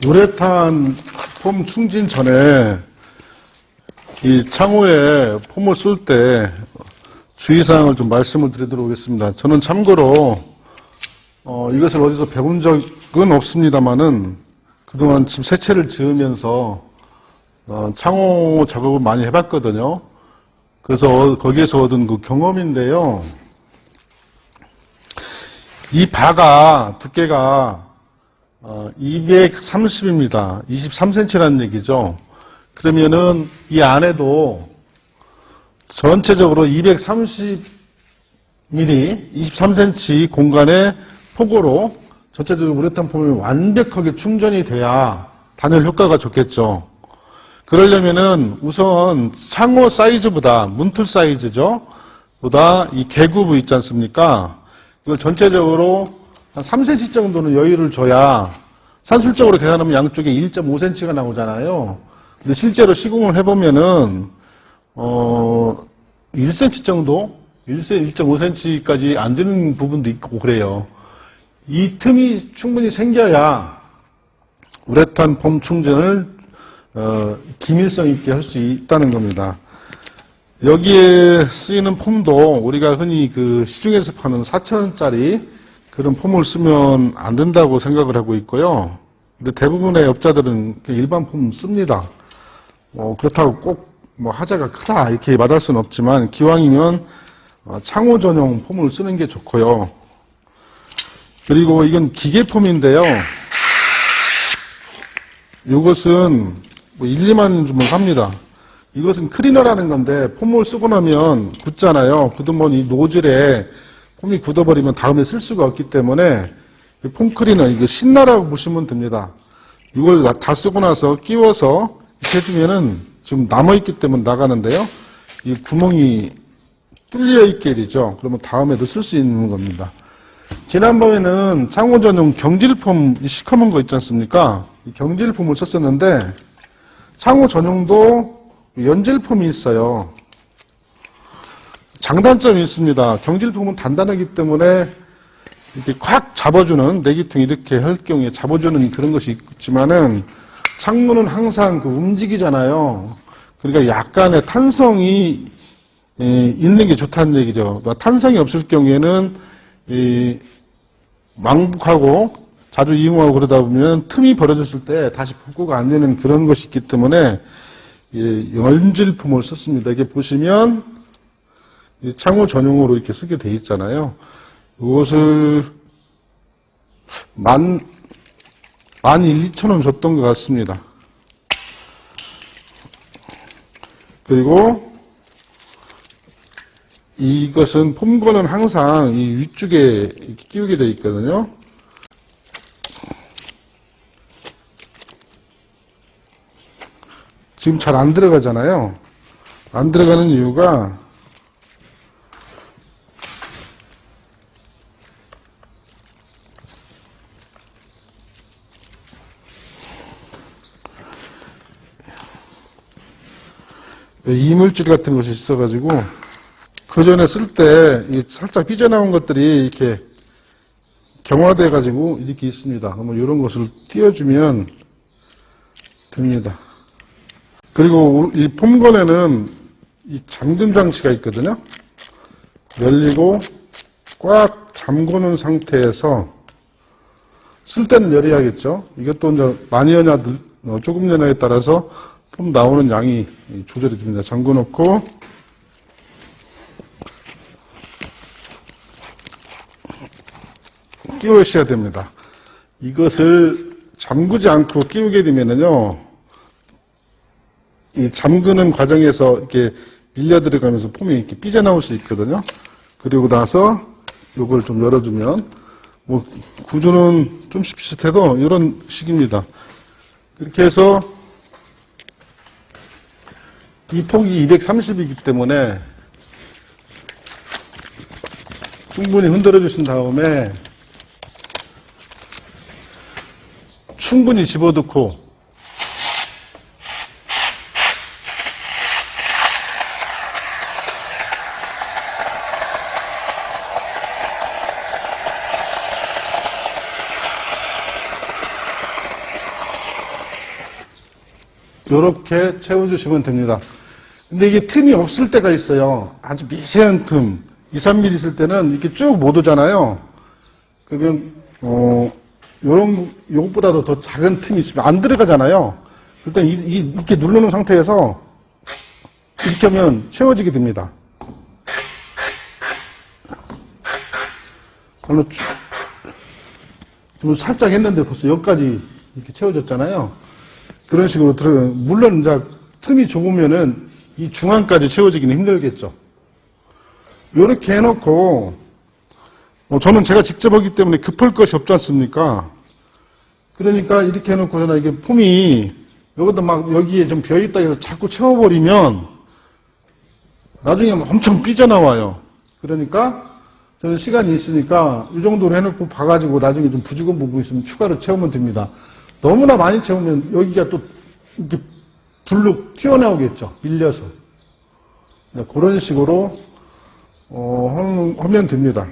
우레탄 폼 충진 전에 이 창호에 폼을 쏠 때 주의사항을 좀 말씀을 드리도록 하겠습니다. 저는 참고로 이것을 어디서 배운 적은 없습니다만은 그동안 집 세 채를 지으면서 창호 작업을 많이 해봤거든요. 그래서 거기에서 얻은 그 경험인데요. 이 바가 두께가 230입니다. 23cm라는 얘기죠. 그러면은 이 안에도 전체적으로 230mm, 23cm 공간의 폭으로 전체적으로 우레탄 폼이 완벽하게 충전이 돼야 단열 효과가 좋겠죠. 그러려면은 우선 창호 사이즈보다, 문틀 사이즈죠. 보다 이 개구부 있지 않습니까? 이걸 전체적으로 한 3cm 정도는 여유를 줘야 산술적으로 계산하면 양쪽에 1.5cm가 나오잖아요. 근데 실제로 시공을 해보면은 1cm 정도? 1.5cm까지 안 되는 부분도 있고 그래요. 이 틈이 충분히 생겨야 우레탄 폼 충전을 기밀성 있게 할 수 있다는 겁니다. 여기에 쓰이는 폼도 우리가 흔히 그 시중에서 파는 4,000원짜리 그런 폼을 쓰면 안 된다고 생각을 하고 있고요. 근데 대부분의 업자들은 일반 폼 씁니다. 그렇다고 꼭 하자가 크다 이렇게 말할 수는 없지만 기왕이면 창호 전용 폼을 쓰는 게 좋고요. 그리고 이건 기계 폼인데요. 이것은 1, 2만 원 주면 삽니다. 이것은 클리너라는 건데 폼을 쓰고 나면 굳잖아요. 굳으면 이 노즐에 폼이 굳어버리면 다음에 쓸 수가 없기 때문에 폼 클리너, 이거 신나라고 보시면 됩니다. 이걸 다 쓰고 나서 끼워서 이렇게 해주면은 지금 남아있기 때문에 나가는데요. 이 구멍이 뚫려있게 되죠. 그러면 다음에도 쓸 수 있는 겁니다. 지난번에는 창호 전용 경질폼, 이 시커먼 거 있지 않습니까? 이 경질폼을 썼었는데 창호 전용도 연질폼이 있어요. 장단점이 있습니다. 경질폼은 단단하기 때문에 이렇게 콱 잡아주는, 내기통 이렇게 할 경우에 잡아주는 그런 것이 있지만은 창문은 항상 움직이잖아요. 그러니까 약간의 탄성이 있는 게 좋다는 얘기죠. 탄성이 없을 경우에는 망국하고 자주 이용하고 그러다 보면 틈이 벌어졌을 때 다시 복구가 안 되는 그런 것이 있기 때문에 연질폼을 썼습니다. 이게 보시면 창호 전용으로 이렇게 쓰게 돼 있잖아요. 이것을 11,200원 줬던 것 같습니다. 그리고 이것은 폼건은 항상 이 위쪽에 이렇게 끼우게 되어 있거든요. 지금 잘 안 들어가잖아요. 안 들어가는 이유가 이물질 같은 것이 있어가지고 그 전에 쓸 때 살짝 삐져나온 것들이 이렇게 경화돼가지고 이렇게 있습니다. 그러면 이런 것을 띄워주면 됩니다. 그리고 이 폼건에는 이 잠금 장치가 있거든요. 열리고 꽉 잠그는 상태에서 쓸 때는 열어야겠죠. 이것도 이제 많이 여냐 조금 여냐에 따라서 폼 나오는 양이 조절이 됩니다. 잠궈 놓고 끼우셔야 됩니다. 이것을 잠그지 않고 끼우게 되면은요, 이 잠그는 과정에서 이렇게 밀려 들어가면서 폼이 이렇게 삐져나올 수 있거든요. 그리고 나서 이걸 좀 열어주면, 구조는 좀 비슷해도 이런 식입니다. 이렇게 해서 이 폭이 230이기 때문에 충분히 흔들어 주신 다음에 충분히 집어넣고 이렇게 채워주시면 됩니다. 근데 이게 틈이 없을 때가 있어요. 아주 미세한 틈. 2, 3mm 있을 때는 이렇게 쭉 못 오잖아요. 그러면, 요것보다도 더 작은 틈이 있으면 안 들어가잖아요. 일단 이렇게 누르는 상태에서 이렇게 하면 채워지게 됩니다. 좀 살짝 했는데 벌써 여기까지 이렇게 채워졌잖아요. 그런 식으로 물론 이제 틈이 좁으면은 이 중앙까지 채워지기는 힘들겠죠. 이렇게 해놓고, 저는 제가 직접 하기 때문에 급할 것이 없지 않습니까? 그러니까 이렇게 해놓고 저는 이게 폼이 여기도 막 여기에 좀 비어있다 해서 자꾸 채워버리면 나중에 엄청 삐져나와요. 그러니까 저는 시간이 있으니까 이 정도로 해놓고 봐가지고 나중에 좀 부족한 부분 있으면 추가로 채우면 됩니다. 너무나 많이 채우면 여기가 또 이렇게 불룩 튀어나오겠죠. 밀려서. 그런 식으로 하면 됩니다.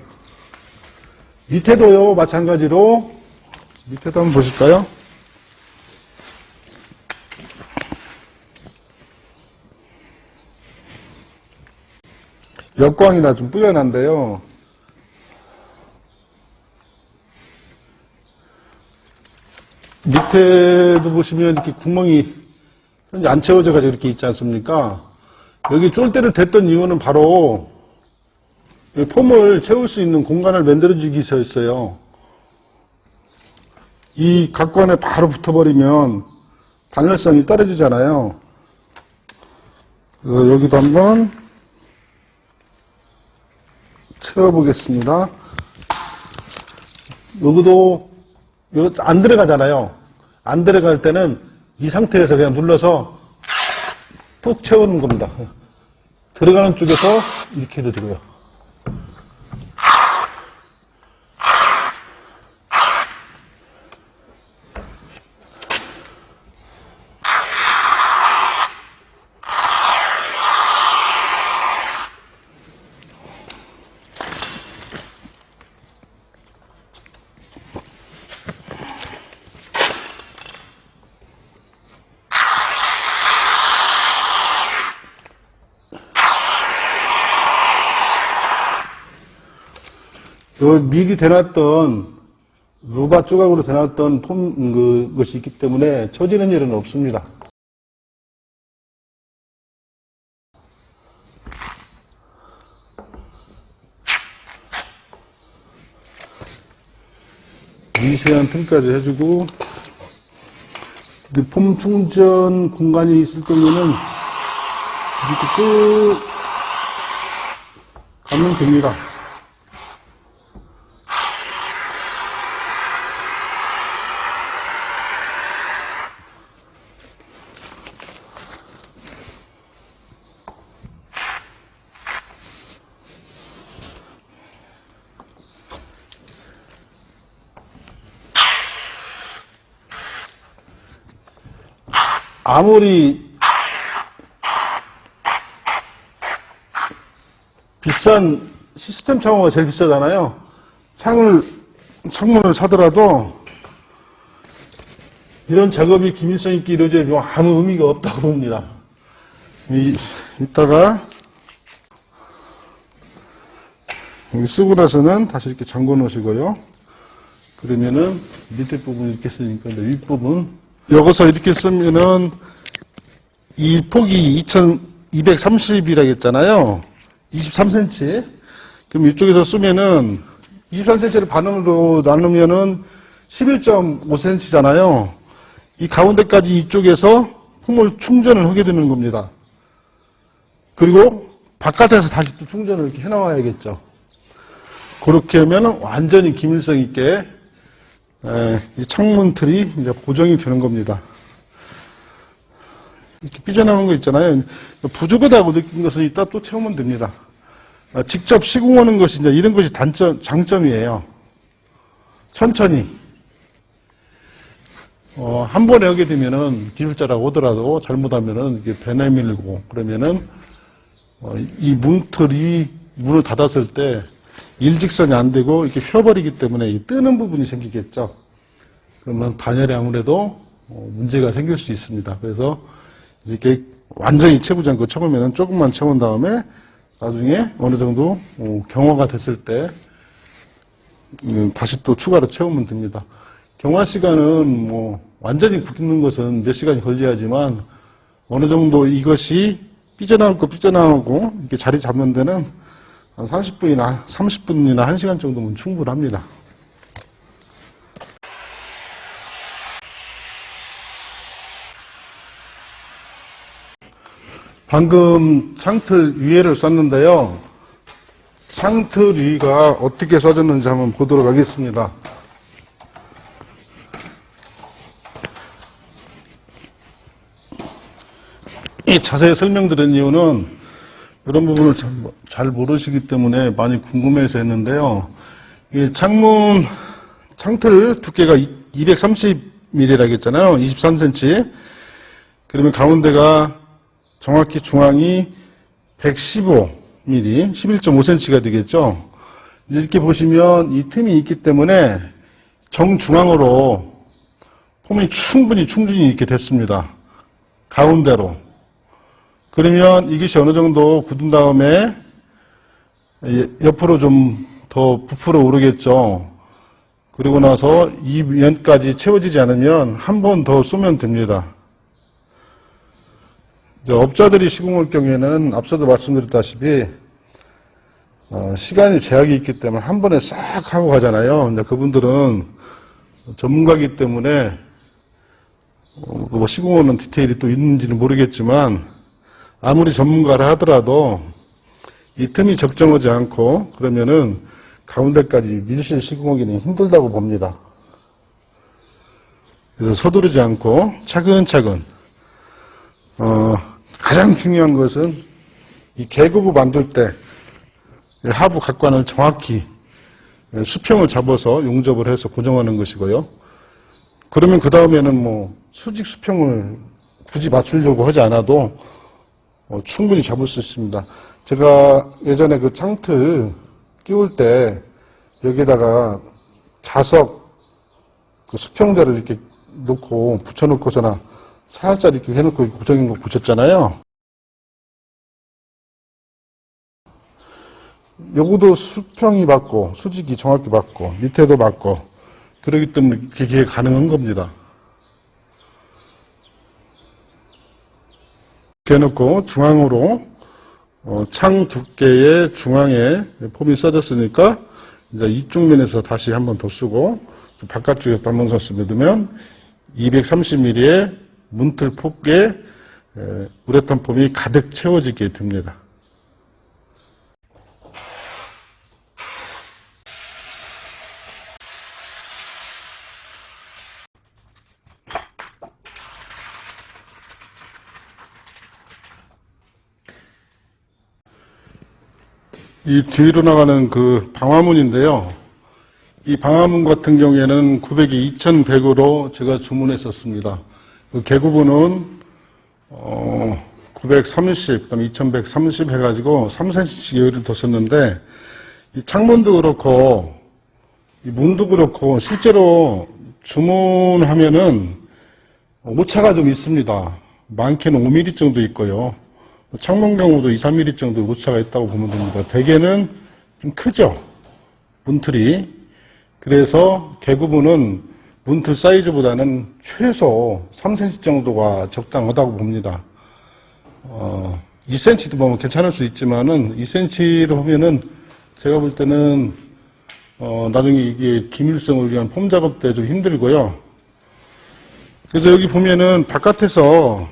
밑에도요, 마찬가지로 밑에도 한번 보실까요? 역광이나 좀 뿌연한데요. 밑에도 보시면 이렇게 구멍이 현재 안 채워져가지고 이렇게 있지 않습니까? 여기 쫄대를 댔던 이유는 바로 폼을 채울 수 있는 공간을 만들어주기 위해서였어요. 이 각관에 바로 붙어버리면 단열성이 떨어지잖아요. 그래서 여기도 한번 채워보겠습니다. 여기도 안 들어가잖아요. 안 들어갈 때는 이 상태에서 그냥 눌러서 푹 채우는 겁니다. 들어가는 쪽에서 이렇게 해도 되고요. 미리 대놨던 루바 조각으로 대놨던 것이 있기 때문에 처지는 일은 없습니다. 미세한 틈까지 해주고, 폼 충전 공간이 있을 경우에는 이렇게 쭉 가면 됩니다. 아무리 비싼 시스템 창호가 제일 비싸잖아요. 창문을 사더라도 이런 작업이 기밀성 있게 이루어지면 아무 의미가 없다고 봅니다. 이따가 여기 쓰고 나서는 다시 이렇게 잠궈 놓으시고요. 그러면은 밑에 부분 이렇게 쓰니까 윗부분 여기서 이렇게 쓰면은 이 폭이 2230이라고 했잖아요. 23cm. 그럼 이쪽에서 쓰면은 23cm를 반으로 나누면은 11.5cm잖아요. 이 가운데까지 이쪽에서 폼을 충전을 하게 되는 겁니다. 그리고 바깥에서 다시 또 충전을 이렇게 해나와야겠죠. 그렇게 하면 완전히 기밀성 있게 이 창문 틀이 이제 고정이 되는 겁니다. 이렇게 삐져나오는 거 있잖아요. 부족하다고 느낀 것은 이따 또 채우면 됩니다. 직접 시공하는 것이 이제 이런 것이 장점이에요. 천천히. 한 번에 하게 되면은 기술자라고 하더라도 잘못하면은 이게 배 내밀고 그러면은 이 문틀이 문을 닫았을 때 일직선이 안 되고 이렇게 휘어버리기 때문에 이 뜨는 부분이 생기겠죠. 그러면 단열에 아무래도 문제가 생길 수 있습니다. 그래서 이렇게 완전히 채우지 않고 처음에는 조금만 채운 다음에 나중에 어느 정도 경화가 됐을 때 다시 또 추가로 채우면 됩니다. 경화 시간은 뭐 완전히 굳는 것은 몇 시간이 걸려야지만 어느 정도 이것이 삐져나오고 이렇게 자리 잡는 데는 한 30분이나 1시간 정도면 충분합니다. 방금 창틀 위에를 썼는데요. 창틀 위가 어떻게 써졌는지 한번 보도록 하겠습니다. 이 자세히 설명드린 이유는 이런 부분을 잘 모르시기 때문에 많이 궁금해서 했는데요. 이 창틀 두께가 230mm라고 했잖아요. 23cm. 그러면 가운데가 정확히 중앙이 115mm, 11.5cm가 되겠죠. 이렇게 보시면 이 틈이 있기 때문에 정중앙으로 폼이 충분히 이렇게 됐습니다. 가운데로. 그러면 이것이 어느 정도 굳은 다음에 옆으로 좀 더 부풀어 오르겠죠. 그리고 나서 이 면까지 채워지지 않으면 한 번 더 쏘면 됩니다. 업자들이 시공할 경우에는 앞서도 말씀드렸다시피 시간이 제약이 있기 때문에 한 번에 싹 하고 가잖아요. 근데 그분들은 전문가이기 때문에 뭐 시공하는 디테일이 또 있는지는 모르겠지만 아무리 전문가를 하더라도 이 틈이 적정하지 않고 그러면은 가운데까지 밀실 시공하기는 힘들다고 봅니다. 그래서 서두르지 않고 차근차근 가장 중요한 것은 이 계급을 만들 때 하부 각관을 정확히 수평을 잡아서 용접을 해서 고정하는 것이고요. 그러면 그 다음에는 뭐 수직 수평을 굳이 맞추려고 하지 않아도 충분히 잡을 수 있습니다. 제가 예전에 그 창틀 끼울 때 여기다가 자석 그 수평대를 이렇게 놓고 붙여놓고서나 살짝 이렇게 해놓고 고정인 거 보셨잖아요. 요것도 수평이 맞고 수직이 정확히 맞고 밑에도 맞고 그렇기 때문에 그게 가능한 겁니다. 이렇게 해놓고 중앙으로 창 두께의 중앙에 폼이 써졌으니까 이제 이쪽 면에서 다시 한 번 더 쓰고 바깥쪽에서 한 번 더 쓰면 230mm의 문틀 폭에 우레탄 폼이 가득 채워지게 됩니다. 이 뒤로 나가는 그 방화문인데요. 이 방화문 같은 경우에는 900이 2100으로 제가 주문했었습니다. 그 개구부는 930, 그다음에 2130 해가지고 3cm씩 여유를 더 썼는데 이 창문도 그렇고 이 문도 그렇고 실제로 주문하면은 오차가 좀 있습니다. 많게는 5mm 정도 있고요. 창문 경우도 2, 3mm 정도 오차가 있다고 보면 됩니다. 대개는 좀 크죠? 문틀이. 그래서 개구부는 문틀 사이즈보다는 최소 3cm 정도가 적당하다고 봅니다. 2cm도 뭐 괜찮을 수 있지만은 2cm로 하면은 제가 볼 때는 나중에 이게 기밀성을 위한 폼 작업 때 좀 힘들고요. 그래서 여기 보면은 바깥에서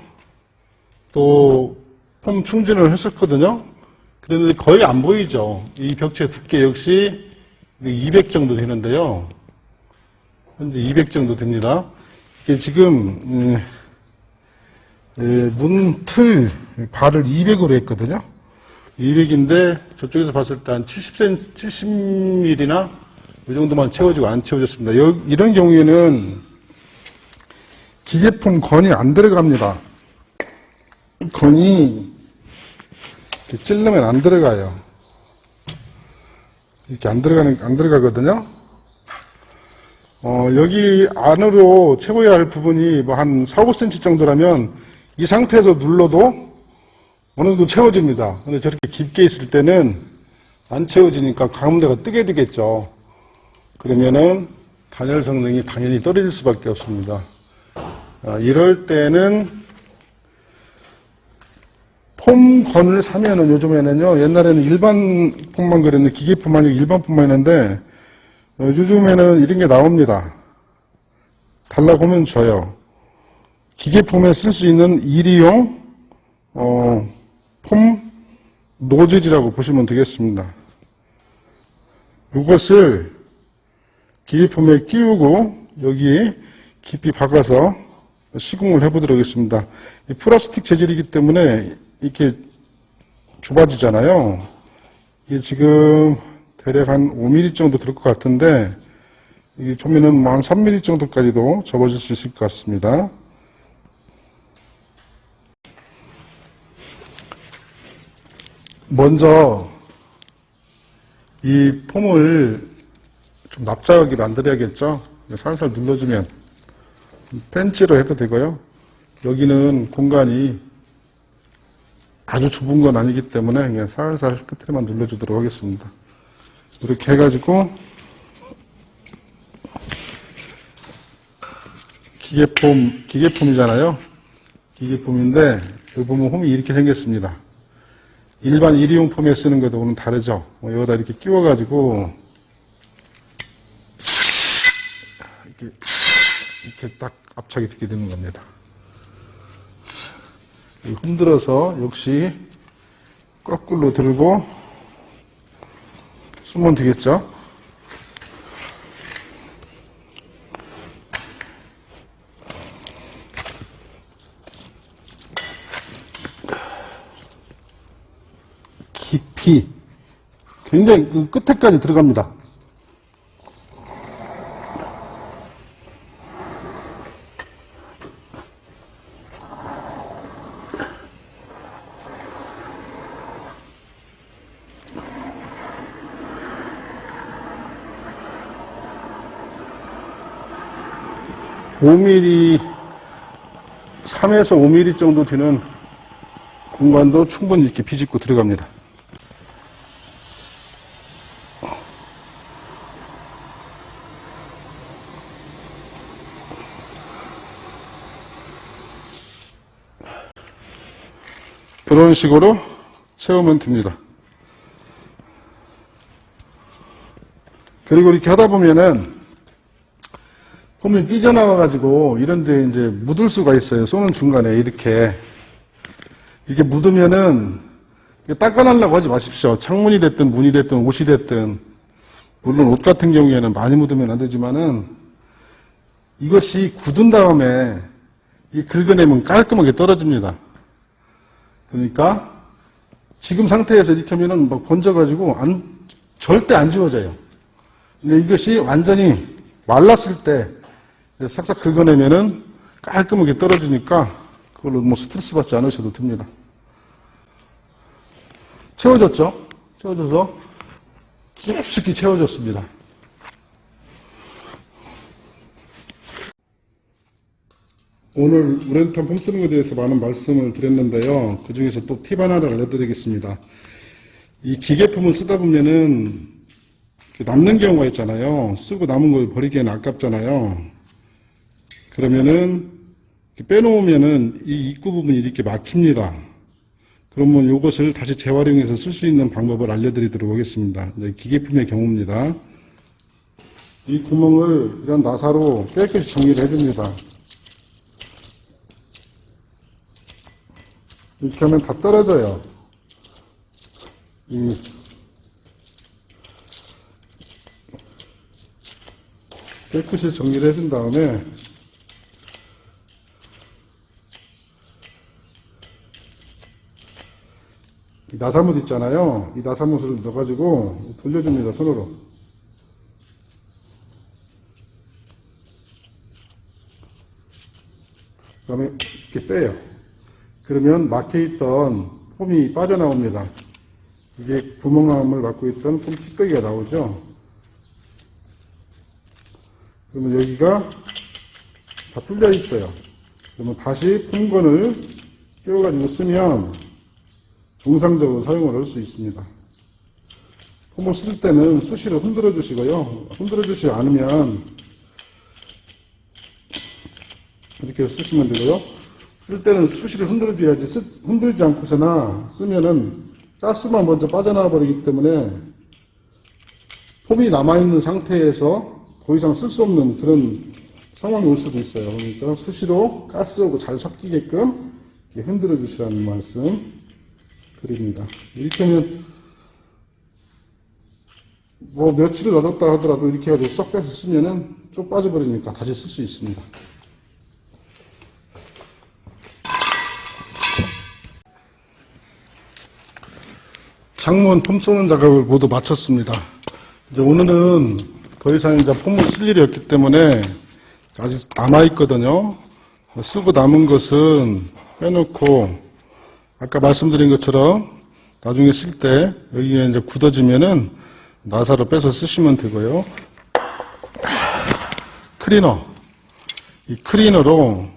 또 폼 충전을 했었거든요. 그런데 거의 안 보이죠. 이 벽체 두께 역시 200 정도 되는데요. 현재 200 정도 됩니다. 이게 지금 문틀 발을 200으로 했거든요. 200인데 저쪽에서 봤을 때 한 70mm나 이 정도만 채워지고 안 채워졌습니다. 이런 경우에는 기계폼 건이 안 들어갑니다. 건이 이렇게 찔르면 안 들어가요. 이렇게 안 들어가거든요. 여기 안으로 채워야 할 부분이 뭐 한 4, 5cm 정도라면 이 상태에서 눌러도 어느 정도 채워집니다. 근데 저렇게 깊게 있을 때는 안 채워지니까 가운데가 뜨게 되겠죠. 그러면은 단열 성능이 당연히 떨어질 수밖에 없습니다. 이럴 때는 폼건을 사면은 요즘에는요, 옛날에는 일반 폼만 그랬는데, 기계폼 아니고 일반 폼만 했는데, 요즘에는 이런 게 나옵니다. 달라보면 줘요. 기계폼에 쓸 수 있는 일회용, 폼 노즐이라고 보시면 되겠습니다. 이것을 기계폼에 끼우고, 여기에 깊이 박아서 시공을 해보도록 하겠습니다. 이 플라스틱 재질이기 때문에 이렇게 좁아지잖아요. 이게 지금 대략 한 5mm 정도 될 것 같은데, 이게 조면은 한 3mm 정도까지도 접어질 수 있을 것 같습니다. 먼저 이 폼을 좀 납작하게 만들어야겠죠. 살살 눌러주면 펜치로 해도 되고요. 여기는 공간이 아주 좁은 건 아니기 때문에 그냥 살살 끝에만 눌러주도록 하겠습니다. 이렇게 해가지고 기계폼이잖아요. 기계폼인데 여기 보면 홈이 이렇게 생겼습니다. 일반 일회용 폼에 쓰는 것하고는 다르죠. 여기다 이렇게 끼워가지고 이렇게 딱 압착이 되게 되는 겁니다. 흔들어서 역시 거꾸로 들고 쓰면 되겠죠. 깊이 굉장히 그 끝에까지 들어갑니다. (5mm) 3에서 5mm 정도 되는 공간도 충분히 이렇게 비집고 들어갑니다. 이런 식으로 채우면 됩니다. 그리고 이렇게 하다 보면은 폼이 삐져나와가지고 이런데 이제 묻을 수가 있어요. 쏘는 중간에 이렇게 묻으면은 닦아내려고 하지 마십시오. 창문이 됐든 문이 됐든 옷이 됐든, 물론 옷 같은 경우에는 많이 묻으면 안 되지만은 이것이 굳은 다음에 긁어내면 깔끔하게 떨어집니다. 그러니까 지금 상태에서 이렇게 하면은 막 번져가지고 절대 안 지워져요. 근데 이것이 완전히 말랐을 때 싹싹 긁어내면은 깔끔하게 떨어지니까 그걸로 뭐 스트레스 받지 않으셔도 됩니다. 채워졌죠? 채워져서 깊숙이 채워졌습니다. 오늘 우레탄 폼 쓰는 것에 대해서 많은 말씀을 드렸는데요. 그 중에서 또 팁 하나를 알려드리겠습니다. 이 기계품을 쓰다 보면은 남는 경우가 있잖아요. 쓰고 남은 걸 버리기에는 아깝잖아요. 그러면은 빼놓으면은 이 입구 부분이 이렇게 막힙니다. 그러면 이것을 다시 재활용해서 쓸 수 있는 방법을 알려드리도록 하겠습니다. 기계품의 경우입니다. 이 구멍을 이런 나사로 깨끗이 정리를 해줍니다. 이렇게 하면 다 떨어져요. 깨끗이 정리를 해준 다음에 이 나사못 있잖아요. 이 나사못을 넣어가지고 돌려줍니다. 손으로. 그 다음에 이렇게 빼요. 그러면 막혀있던 폼이 빠져나옵니다. 이게 구멍함을 막고 있던 폼 찌꺼기가 나오죠. 그러면 여기가 다 뚫려 있어요. 그러면 다시 폼건을 끼워가지고 쓰면 정상적으로 사용을 할 수 있습니다. 폼을 쓸 때는 수시로 흔들어 주시고요. 흔들어 주시지 않으면 이렇게 쓰시면 되고요. 쓸 때는 수시로 흔들어 줘야지, 흔들지 않고서나 쓰면은 가스만 먼저 빠져나와 버리기 때문에 폼이 남아있는 상태에서 더 이상 쓸 수 없는 그런 상황이 올 수도 있어요. 그러니까 수시로 가스하고 잘 섞이게끔 흔들어 주시라는 말씀 드립니다. 이렇게 하면 뭐 며칠을 놔뒀다 하더라도 이렇게 해가지고 쏙 빼서 쓰면은 쭉 빠져버리니까 다시 쓸 수 있습니다. 창문 폼 쏘는 작업을 모두 마쳤습니다. 이제 오늘은 더 이상 이제 폼을 쓸 일이 없기 때문에 아직 남아있거든요. 쓰고 남은 것은 빼놓고 아까 말씀드린 것처럼 나중에 쓸 때 여기에 이제 굳어지면은 나사로 빼서 쓰시면 되고요. 클리너. 이 클리너로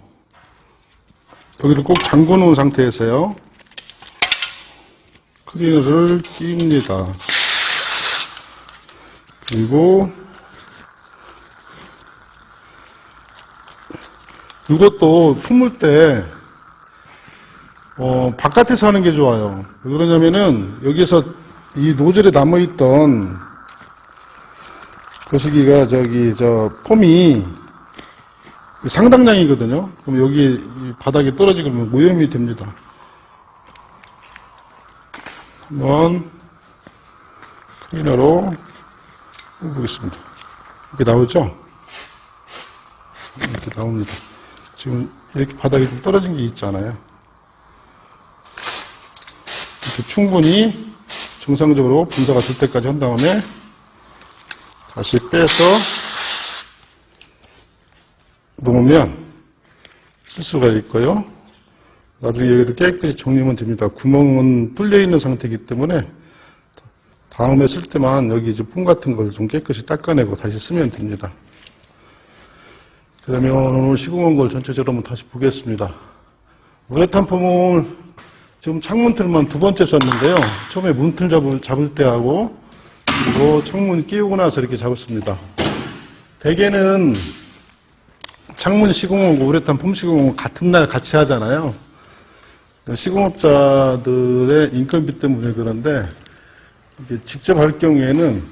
여기를 꼭 잠궈 놓은 상태에서요. 클리너를 끼웁니다. 그리고 이것도 품을 때 바깥에서 하는 게 좋아요. 왜 그러냐면은 여기서 이 노즐에 남아있던 거시기가 폼이 상당량이거든요. 그럼 여기 바닥에 떨어지게 되면 오염이 됩니다. 한번 클리너로 해보겠습니다. 이렇게 나오죠? 이렇게 나옵니다. 지금 이렇게 바닥에 좀 떨어진 게 있잖아요. 이렇게 충분히 정상적으로 분사가 될 때까지 한 다음에 다시 빼서 놓으면 쓸 수가 있고요. 나중에 여기를 깨끗이 정리하면 됩니다. 구멍은 뚫려 있는 상태이기 때문에 다음에 쓸 때만 여기 이제 폼 같은 걸 좀 깨끗이 닦아내고 다시 쓰면 됩니다. 그러면 오늘 시공한 걸 전체적으로 한번 다시 보겠습니다. 우레탄 폼을 지금 창문틀만 두 번째 썼는데요. 처음에 문틀 잡을 때 하고 그리고 창문 끼우고 나서 이렇게 잡았습니다. 대개는 창문 시공하고 우레탄 폼 시공하고 같은 날 같이 하잖아요. 시공업자들의 인건비 때문에 그런데 직접 할 경우에는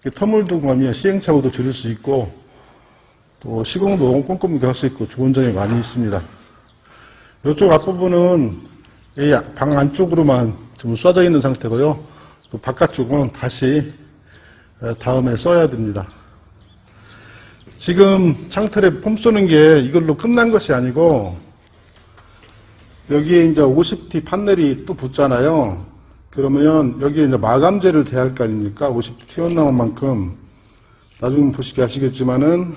텀을 두고 하면 시행착오도 줄일 수 있고 또 시공도 꼼꼼하게 할 수 있고 좋은 점이 많이 있습니다. 이쪽 앞부분은 방 안쪽으로만 좀 쏴져 있는 상태고요. 또 바깥쪽은 다시 다음에 써야 됩니다. 지금 창틀에 폼 쏘는 게 이걸로 끝난 것이 아니고 여기에 이제 50T 판넬이 또 붙잖아요. 그러면 여기에 이제 마감재를 대할 거 아닙니까? 50T 튀어나온 만큼 나중에 보시게 아시겠지만은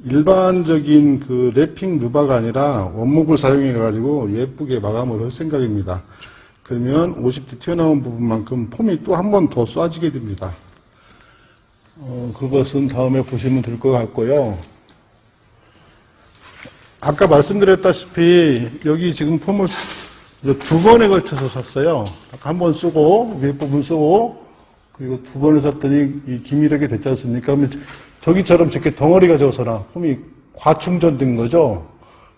일반적인 랩핑 누바가 아니라 원목을 사용해 가지고 예쁘게 마감을 할 생각입니다. 그러면 50T 튀어나온 부분만큼 폼이 또 한 번 더 쏴지게 됩니다. 그것은 다음에 보시면 될 것 같고요. 아까 말씀드렸다시피 여기 지금 폼을 두 번에 걸쳐서 샀어요. 한 번 쓰고 위에 부분 쓰고 그리고 두 번을 샀더니 이 기미력이 됐지 않습니까? 그러면 저기처럼 저렇게 덩어리가 져서나 폼이 과충전된 거죠.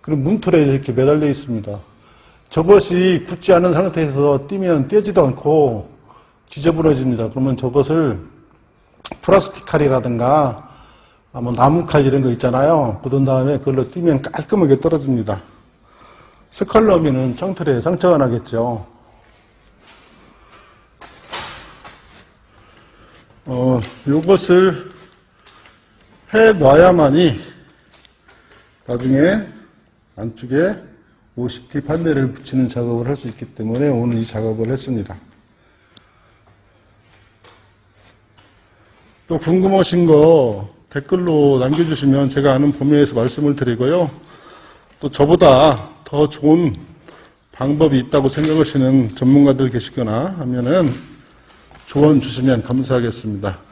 그럼 문틀에 이렇게 매달려 있습니다. 저것이 굳지 않은 상태에서 띄면 떼지도 않고 지저분해집니다. 그러면 저것을 플라스틱 칼이라든가 뭐 나무 칼 이런 거 있잖아요. 굳은 다음에 그걸로 띄면 깔끔하게 떨어집니다. 스컬러미는 창틀에 상처가 나겠죠. 요것을 해 놔야만이 나중에 안쪽에 50T 판넬을 붙이는 작업을 할 수 있기 때문에 오늘 이 작업을 했습니다. 또 궁금하신 거 댓글로 남겨주시면 제가 아는 범위에서 말씀을 드리고요. 또 저보다 더 좋은 방법이 있다고 생각하시는 전문가들 계시거나 하면은 조언 주시면 감사하겠습니다.